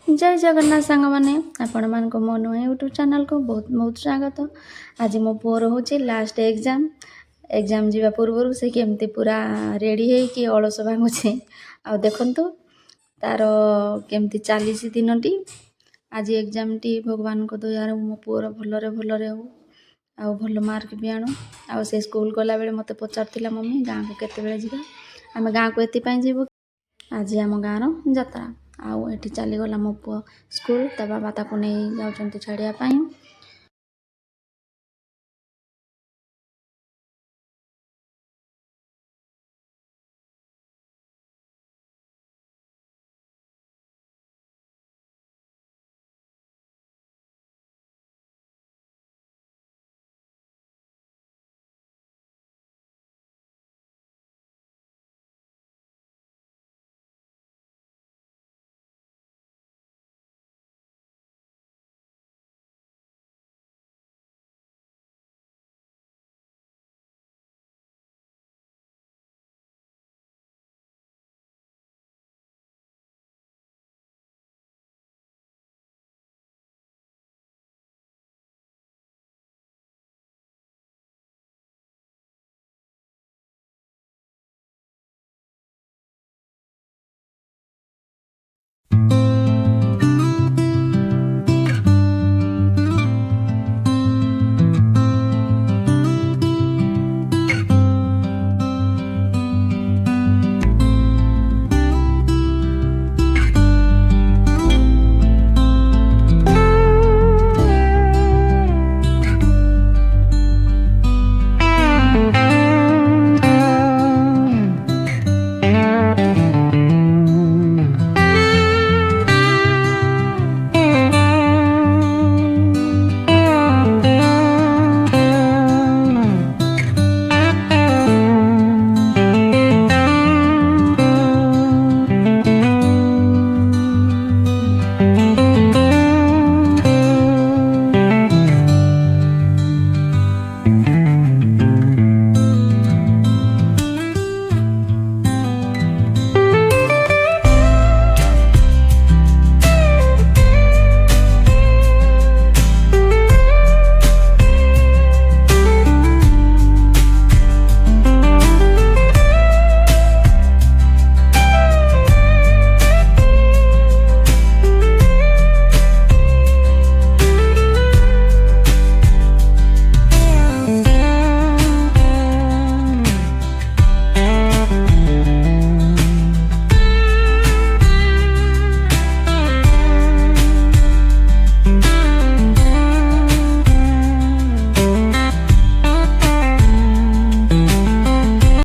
जय जगन्नाथ सांग मैंने आपण मान मो नुहे यूट्यूब चैनल को बहुत बहुत स्वागत। आज मो पुअर हूँ लास्ट एग्जाम एग्जाम जीवा पूर्व से केमती पूरा रेडी है कि अलस भांगुचे आ देखंतु तार केमती चली दिनटी। आज एग्जाम टी भगवान को दयार मो पुअर भलरे भलरे हो आ भल मार्क भी आणु। आ से स्कूल गला बेले मते पचारथिला मम्मी गाँ को केते बेले जिबा आमे गाँ को एति पई जीवु। आज आम गाँर जात्रा आउ एठी चलीगला मो पुआ स्कूल ता बाबा ताको नहीं जाउछंती छाड़िया पाई।